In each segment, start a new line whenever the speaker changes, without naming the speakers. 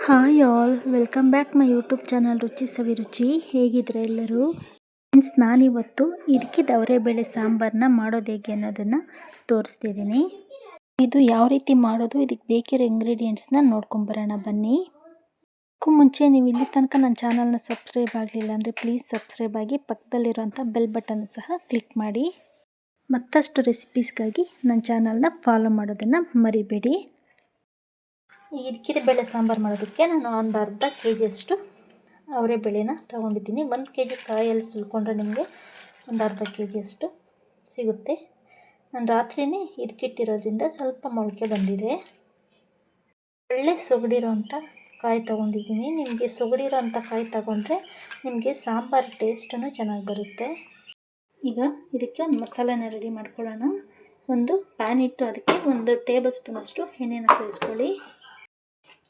Hi all, welcome back my YouTube channel ರುಚಿ ಸವಿರುಚಿ. ಹೇಗಿದ್ರೆ ಎಲ್ಲರೂ? Friends, ನಾನಿವತ್ತು ಅವರೆಬೇಳೆ ಸಾಂಬಾರನ್ನ ಮಾಡೋದು ಹೇಗೆ ಅನ್ನೋದನ್ನು ತೋರಿಸ್ತಿದ್ದೀನಿ. ಇದು ಯಾವ ರೀತಿ ಮಾಡೋದು, ಇದಕ್ಕೆ ಬೇಕಿರೋ ಇಂಗ್ರೀಡಿಯೆಂಟ್ಸ್ನ ನೋಡ್ಕೊಂಬರೋಣ ಬನ್ನಿ. ಅದಕ್ಕೂ ಮುಂಚೆ ನೀವು ಇಲ್ಲಿ ತನಕ ನನ್ನ ಚಾನಲ್ನ ಸಬ್ಸ್ಕ್ರೈಬ್ ಆಗಲಿಲ್ಲ ಅಂದರೆ ಪ್ಲೀಸ್ ಸಬ್ಸ್ಕ್ರೈಬ್ ಆಗಿ, ಪಕ್ಕದಲ್ಲಿರುವಂಥ ಬೆಲ್ ಬಟನ್ ಸಹ ಕ್ಲಿಕ್ ಮಾಡಿ. ಮತ್ತಷ್ಟು ರೆಸಿಪೀಸ್ಗಾಗಿ ನನ್ನ ಚಾನಲ್ನ ಫಾಲೋ ಮಾಡೋದನ್ನು ಮರಿಬೇಡಿ. ಈ ಬೇಳೆ ಸಾಂಬಾರು ಮಾಡೋದಕ್ಕೆ ನಾನು ಒಂದು ಅರ್ಧ ಕೆಜಿಯಷ್ಟು ಅವರೆಬೇಳೆನ ತೊಗೊಂಡಿದ್ದೀನಿ. 1 ಕೆಜಿ ಕಾಯಲ್ಲಿ ಸುಲ್ಕೊಂಡ್ರೆ ನಿಮಗೆ ಒಂದು ಅರ್ಧ ಕೆಜಿಯಷ್ಟು ಸಿಗುತ್ತೆ. ನಾನು ರಾತ್ರಿಯೇ ಇಟ್ಕಿಟ್ಟಿರೋದ್ರಿಂದ ಸ್ವಲ್ಪ ಮೊಳಕೆ ಬಂದಿದೆ. ಒಳ್ಳೆ ಸೊಗಡಿರೋಂಥ ಕಾಯಿ ತೊಗೊಂಡಿದ್ದೀನಿ. ನಿಮಗೆ ಸೊಗಡಿರೋಂಥ ಕಾಯಿ ತೊಗೊಂಡ್ರೆ ನಿಮಗೆ ಸಾಂಬಾರು ಟೇಸ್ಟೂ ಚೆನ್ನಾಗಿ ಬರುತ್ತೆ. ಈಗ ಇದಕ್ಕೆ ಒಂದು ಮಸಾಲೆನ ರೆಡಿ ಮಾಡ್ಕೊಳ್ಳೋಣ. ಒಂದು ಪ್ಯಾನ್ ಇಟ್ಟು ಅದಕ್ಕೆ 1 ಟೇಬಲ್ ಸ್ಪೂನಷ್ಟು ಎಣ್ಣೆನ ಸೇರಿಸ್ಕೊಳ್ಳಿ.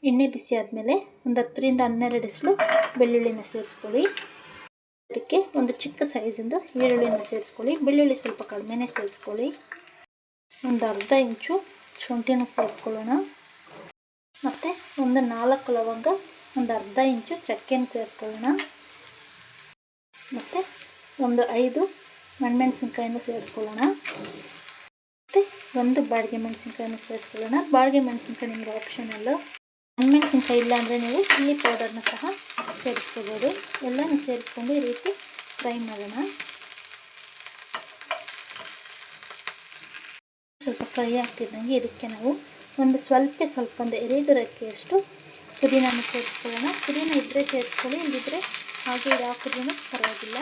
ಎಣ್ಣೆ ಬಿಸಿ ಆದಮೇಲೆ ಒಂದು 10ರಿಂದ 12 ಎಸಳು ಬೆಳ್ಳುಳ್ಳಿನ ಸೇರಿಸ್ಕೊಳ್ಳಿ. ಅದಕ್ಕೆ ಒಂದು ಚಿಕ್ಕ ಸೈಜಿಂದು ಈರುಳ್ಳಿನ ಸೇರಿಸ್ಕೊಳ್ಳಿ. ಬೆಳ್ಳುಳ್ಳಿ ಸ್ವಲ್ಪ ಕಡಿಮೆನೇ ಸೇರಿಸ್ಕೊಳ್ಳಿ. ಒಂದು ಅರ್ಧ ಇಂಚು ಶುಂಠಿನ ಸೇರಿಸ್ಕೊಳ್ಳೋಣ. ಮತ್ತು ಒಂದು 4 ಲವಂಗ, ಒಂದು ಅರ್ಧ ಇಂಚು ಚಕ್ಕೆನ ಸೇರಿಸ್ಕೊಳ್ಳೋಣ. ಮತ್ತು ಒಂದು 5 ಒಣಮೆಣಸಿನ್ಕಾಯಿನೂ ಸೇರಿಸ್ಕೊಳ್ಳೋಣ. ಮತ್ತು ಒಂದು ಬಾಡಿಗೆ ಮೆಣಸಿನ್ಕಾಯಿನೂ ಸೇರಿಸ್ಕೊಳ್ಳೋಣ. ಬಾಡಿಗೆ ಮೆಣಸಿನ್ಕಾಯಿ ನಿಮಗೆ ಆಪ್ಷನಲ್ಲು. ಒಣಮೆಣಸಿನ್ಕಾಯಿ ಇಲ್ಲ ಅಂದರೆ ನೀವು ಚಿಲ್ಲಿ ಪೌಡರ್ನ ಸಹ ಸೇರಿಸ್ಕೋಬೋದು. ಎಲ್ಲನೂ ಸೇರಿಸ್ಕೊಂಡು ಈ ರೀತಿ ಫ್ರೈ ಮಾಡೋಣ. ಸ್ವಲ್ಪ ಫ್ರೈ ಆಗ್ತಿದ್ದಂಗೆ ಇದಕ್ಕೆ ನಾವು ಸ್ವಲ್ಪ ಒಂದು 2 ಅಕ್ಕಿಯಷ್ಟು ಪುದೀನನ ಸೇರಿಸ್ಕೊಳ್ಳೋಣ. ಪುದೀನ ಇದ್ದರೆ ಸೇರಿಸ್ಕೊಳ್ಳಿ, ಇಲ್ಲಿದ್ದರೆ ಹಾಗೆ ಹಾಕಿದ್ರೂ ಪರವಾಗಿಲ್ಲ.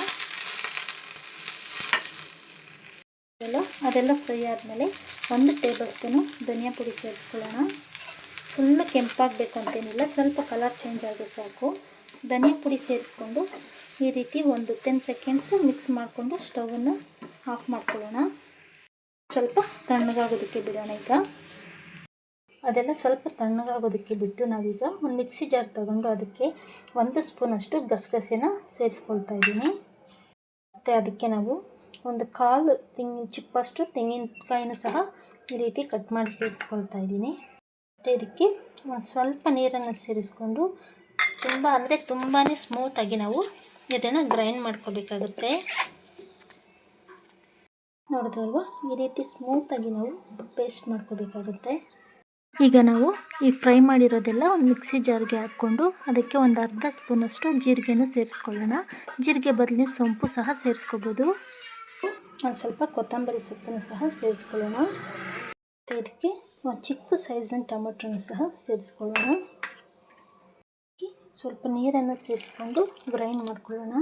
ಅದೆಲ್ಲ ಫ್ರೈ ಆದಮೇಲೆ 1 ಟೇಬಲ್ ಸ್ಪೂನು ಧನಿಯಾ ಪುಡಿ ಸೇರಿಸ್ಕೊಳ್ಳೋಣ. ಫುಲ್ಲು ಕೆಂಪಾಗಬೇಕು ಅಂತೇನಿಲ್ಲ, ಸ್ವಲ್ಪ ಕಲರ್ ಚೇಂಜ್ ಆದರೆ ಸಾಕು. ಧನಿಯಾ ಪುಡಿ ಸೇರಿಸ್ಕೊಂಡು ಈ ರೀತಿ ಒಂದು 10 ಸೆಕೆಂಡ್ಸು ಮಿಕ್ಸ್ ಮಾಡಿಕೊಂಡು ಸ್ಟವನ್ನು ಆಫ್ ಮಾಡ್ಕೊಳ್ಳೋಣ. ಸ್ವಲ್ಪ ತಣ್ಣಗಾಗೋದಕ್ಕೆ ಬಿಡೋಣ. ಈಗ ಅದೆಲ್ಲ ಸ್ವಲ್ಪ ತಣ್ಣಗಾಗೋದಕ್ಕೆ ಬಿಟ್ಟು ನಾವೀಗ ಒಂದು ಮಿಕ್ಸಿ ಜಾರ್ ತಗೊಂಡು ಅದಕ್ಕೆ 1 ಸ್ಪೂನಷ್ಟು ಗಸಗಸೆನ ಸೇರಿಸ್ಕೊಳ್ತಾ ಇದ್ದೀನಿ. ಮತ್ತು ಅದಕ್ಕೆ ನಾವು ಒಂದು 1/4 ಚಿಪ್ಪಷ್ಟು ತೆಂಗಿನಕಾಯಿನೂ ಸಹ ಈ ರೀತಿ ಕಟ್ ಮಾಡಿ ಸೇರಿಸ್ಕೊಳ್ತಾ ಇದ್ದೀನಿ. ಮತ್ತು ಇದಕ್ಕೆ ಒಂದು ಸ್ವಲ್ಪ ನೀರನ್ನು ಸೇರಿಸ್ಕೊಂಡು ತುಂಬಾ ಸ್ಮೂತಾಗಿ ನಾವು ಇದನ್ನು ಗ್ರೈಂಡ್ ಮಾಡ್ಕೋಬೇಕಾಗುತ್ತೆ. ನೋಡಿದ್ರಲ್ವ, ಈ ರೀತಿ ಸ್ಮೂತಾಗಿ ನಾವು ಪೇಸ್ಟ್ ಮಾಡ್ಕೋಬೇಕಾಗುತ್ತೆ. ಈಗ ನಾವು ಈ ಫ್ರೈ ಮಾಡಿರೋದೆಲ್ಲ ಒಂದು ಮಿಕ್ಸಿ ಜಾರ್ಗೆ ಹಾಕ್ಕೊಂಡು ಅದಕ್ಕೆ ಒಂದು ಅರ್ಧ ಸ್ಪೂನಷ್ಟು ಜೀರಿಗೆನೂ ಸೇರಿಸ್ಕೊಳ್ಳೋಣ. ಜೀರಿಗೆ ಬದಲು ನೀವು ಸೊಂಪು ಸಹ ಸೇರಿಸ್ಕೋಬೋದು. ಒಂದು ಸ್ವಲ್ಪ ಕೊತ್ತಂಬರಿ ಸೊಪ್ಪನ್ನು ಸಹ ಸೇರಿಸ್ಕೊಳ್ಳೋಣ. ಮತ್ತು ಇದಕ್ಕೆ ಒಂದು ಚಿಕ್ಕ ಸೈಜಿನ ಟೊಮೆಟೊನ ಸಹ ಸೇರಿಸ್ಕೊಳ್ಳೋಣ. ಸ್ವಲ್ಪ ನೀರನ್ನು ಸೇರಿಸ್ಕೊಂಡು ಗ್ರೈಂಡ್ ಮಾಡ್ಕೊಳ್ಳೋಣ.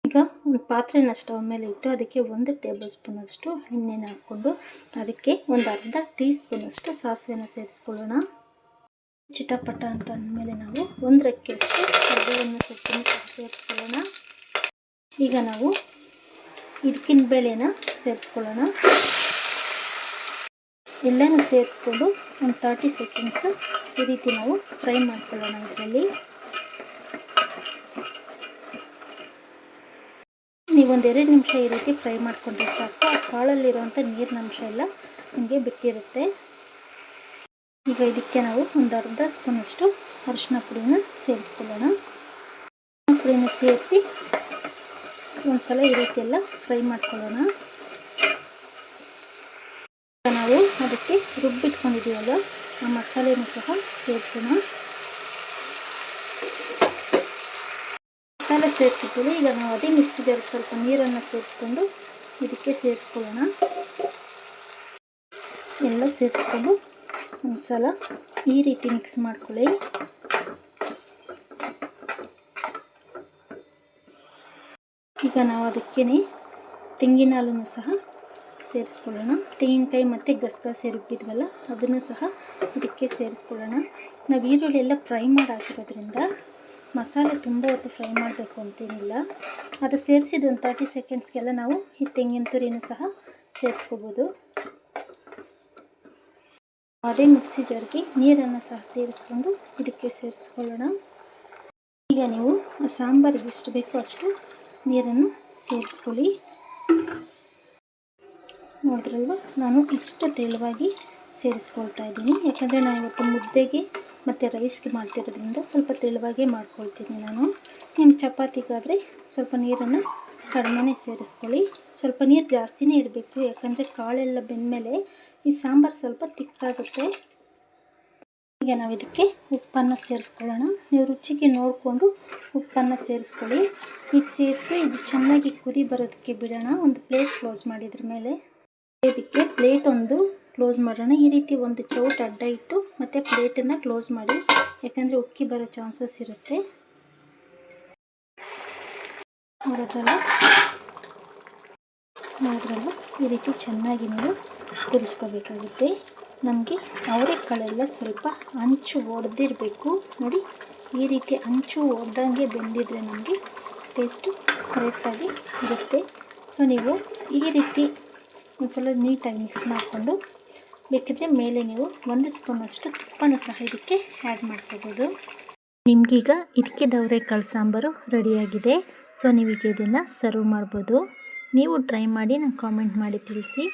ಈಗ ಒಂದು ಪಾತ್ರೆನ ಸ್ಟವ್ ಮೇಲೆ ಇಟ್ಟು ಅದಕ್ಕೆ 1 ಟೇಬಲ್ ಸ್ಪೂನಷ್ಟು ಎಣ್ಣೆನ ಹಾಕ್ಕೊಂಡು ಅದಕ್ಕೆ ಒಂದು ಅರ್ಧ ಟೀ ಸ್ಪೂನಷ್ಟು ಸಾಸಿವೆನ ಸೇರಿಸ್ಕೊಳ್ಳೋಣ. ಚಿಟಪಟ ಅಂತ ಅಂದಮೇಲೆ ನಾವು 1 ರೆಕ್ಕೆಯಷ್ಟು ಕರಿಬೇವಿನ ಸೊಪ್ಪನ್ನು ಸೇರಿಸ್ಕೊಳ್ಳೋಣ. ಈಗ ನಾವು ಇದಕ್ಕಿನ ಬೇಳೆನ ಸೇರಿಸ್ಕೊಳ್ಳೋಣ. ಎಲ್ಲನೂ ಸೇರಿಸ್ಕೊಂಡು ಒಂದು 30 ಸೆಕೆಂಡ್ಸು ಈ ರೀತಿ ನಾವು ಫ್ರೈ ಮಾಡ್ಕೊಳ್ಳೋಣ. ಇದರಲ್ಲಿ ನೀವೊಂದು 2 ನಿಮಿಷ ಈ ರೀತಿ ಫ್ರೈ ಮಾಡಿಕೊಂಡ್ರೆ ಸಾಕು. ಆ ಕಾಳಲ್ಲಿರುವಂಥ ನೀರಿನ ಅಂಶ ಎಲ್ಲ ನಿಮಗೆ ಬಿಟ್ಟಿರುತ್ತೆ. ಈಗ ಇದಕ್ಕೆ ನಾವು ಒಂದು ಅರ್ಧ ಸ್ಪೂನಷ್ಟು ಅರಿಶಿನ ಪುಡಿನ ಸೇರಿಸ್ಕೊಳ್ಳೋಣ. ಅರಿಶಿನ ಪುಡಿನ ಸೇರಿಸಿ ಒಂದು ಸಲ ಈ ರೀತಿ ಎಲ್ಲ ಫ್ರೈ ಮಾಡ್ಕೊಳ್ಳೋಣ. ನಾವು ಅದಕ್ಕೆ ರುಬ್ಬಿಟ್ಕೊಂಡಿದ್ದೀವಲ್ಲ ಆ ಮಸಾಲೆನೂ ಸಹ ಸೇರಿಸೋಣ. ಮಸಾಲೆ ಸೇರಿಸಿದ್ಮೇಲೆ ಈಗ ನಾವು ಅದೇ ಮಿಕ್ಸಿ ಜಾರ್ಗೆ ಸ್ವಲ್ಪ ನೀರನ್ನು ಸೇರಿಸ್ಕೊಂಡು ಇದಕ್ಕೆ ಸೇರಿಸ್ಕೊಳ್ಳೋಣ. ಎಲ್ಲ ಸೇರಿಸ್ಕೊಂಡು ಒಂದು ಸಲ ಈ ರೀತಿ ಮಿಕ್ಸ್ ಮಾಡ್ಕೊಳ್ಳಿ. ಈಗ ನಾವು ಅದಕ್ಕೇ ತೆಂಗಿನ ಹಾಲನ್ನು ಸಹ ಸೇರಿಸ್ಕೊಳ್ಳೋಣ. ತೆಂಗಿನಕಾಯಿ ಮತ್ತು ಗಸಗಸೆ ರುಬ್ಬಿದ್ವಲ್ಲ ಅದನ್ನು ಸಹ ಇದಕ್ಕೆ ಸೇರಿಸ್ಕೊಳ್ಳೋಣ. ನಾವು ಈರುಳ್ಳಿ ಎಲ್ಲ ಫ್ರೈ ಮಾಡಿ ಹಾಕಿರೋದ್ರಿಂದ ಮಸಾಲೆ ತುಂಬ ಹೊತ್ತು ಫ್ರೈ ಮಾಡಬೇಕು ಅಂತೇನಿಲ್ಲ. ಅದು ಸೇರಿಸಿದ ಒಂದು 30 ಸೆಕೆಂಡ್ಸ್ಗೆಲ್ಲ ನಾವು ಈ ತೆಂಗಿನ ತುರಿನೂ ಸಹ ಸೇರಿಸ್ಕೋಬೋದು. ಅದೇ ಮಿಕ್ಸಿ ಜಾರ್ಗೆ ನೀರನ್ನು ಸಹ ಸೇರಿಸ್ಕೊಂಡು ಇದಕ್ಕೆ ಸೇರಿಸ್ಕೊಳ್ಳೋಣ. ಈಗ ನೀವು ಸಾಂಬಾರಿಗೆ ಎಷ್ಟು ಬೇಕೋ ಅಷ್ಟು ನೀರನ್ನು ಸೇರಿಸ್ಕೊಳ್ಳಿ. ನೋಡಿದ್ರಲ್ವ, ನಾನು ಇಷ್ಟು ತೆಳುವಾಗಿ ಸೇರಿಸ್ಕೊಳ್ತಾ ಇದ್ದೀನಿ. ಯಾಕಂದರೆ ನಾನು ಇವತ್ತು ಮುದ್ದೆಗೆ ಮತ್ತು ರೈಸ್ಗೆ ಮಾಡ್ತಿರೋದ್ರಿಂದ ಸ್ವಲ್ಪ ತೆಳುವಾಗೇ ಮಾಡ್ಕೊಳ್ತೀನಿ ನಾನು. ನಿಮ್ಮ ಚಪಾತಿಗಾದರೆ ಸ್ವಲ್ಪ ನೀರನ್ನು ಕಡಿಮೆನೇ ಸೇರಿಸ್ಕೊಳ್ಳಿ. ಸ್ವಲ್ಪ ನೀರು ಜಾಸ್ತಿನೇ ಇರಬೇಕು, ಯಾಕಂದರೆ ಕಾಳೆಲ್ಲ ಬೆಂದಮೇಲೆ ಈ ಸಾಂಬಾರು ಸ್ವಲ್ಪ ತಿಕ್ಕಾಗುತ್ತೆ. ಈಗ ನಾವು ಇದಕ್ಕೆ ಉಪ್ಪನ್ನು ಸೇರಿಸ್ಕೊಳ್ಳೋಣ. ನೀವು ರುಚಿಗೆ ನೋಡಿಕೊಂಡು ಉಪ್ಪನ್ನು ಸೇರಿಸ್ಕೊಳ್ಳಿ. ಈಗ ಸೇರಿಸಿ ಇದು ಚೆನ್ನಾಗಿ ಕುದಿ ಬರೋದಕ್ಕೆ ಬಿಡೋಣ. ಒಂದು ಪ್ಲೇಟ್ ಕ್ಲೋಸ್ ಮಾಡಿದ್ರ ಮೇಲೆ ಇದಕ್ಕೆ ಪ್ಲೇಟ್ ಒಂದು ಕ್ಲೋಸ್ ಮಾಡೋಣ. ಈ ರೀತಿ ಒಂದು ಚೌಟ್ ಅಡ್ಡ ಇಟ್ಟು ಮತ್ತು ಪ್ಲೇಟನ್ನು ಕ್ಲೋಸ್ ಮಾಡಿ, ಯಾಕಂದರೆ ಉಕ್ಕಿ ಬರೋ ಚಾನ್ಸಸ್ ಇರುತ್ತೆ. ನೋಡೋದ್ರಲ್ಲ ಈ ರೀತಿ ಚೆನ್ನಾಗಿ ನೀವು ಕುದಿಸ್ಕೋಬೇಕಾಗುತ್ತೆ. ನಮಗೆ ಅವರೆಕಾಳೆಲ್ಲ ಸ್ವಲ್ಪ ಅಂಚು ಒಡೆದಿರಬೇಕು. ನೋಡಿ, ಈ ರೀತಿ ಅಂಚು ಒಡೆದಂಗೆ ಬೆಂದಿದ್ರೆ ನಮಗೆ ಟೇಸ್ಟು ಕರೆಕ್ಟಾಗಿ ಇರುತ್ತೆ. ಸೊ ನೀವು ಈ ರೀತಿ ಒಂದ್ಸಲ ನೀಟಾಗಿ ಮಿಕ್ಸ್ ಮಾಡಿಕೊಂಡು ಬೇಕಿದ್ರೆ ಮೇಲೆ ನೀವು 1 ಸ್ಪೂನಷ್ಟು ತುಪ್ಪನ ಸಹ ಇದಕ್ಕೆ ಆ್ಯಡ್ ಮಾಡ್ಕೋಬೋದು. ನಿಮಗೀಗ ಇದಕ್ಕಿದ್ದ ಅವರೆಕಾಳು ಸಾಂಬಾರು ರೆಡಿಯಾಗಿದೆ. ಸೊ ನೀವೀಗ ಇದನ್ನು ಸರ್ವ್ ಮಾಡ್ಬೋದು. ನೀವು ಟ್ರೈ ಮಾಡಿ ನಂಗೆ ಕಾಮೆಂಟ್ ಮಾಡಿ ತಿಳಿಸಿ.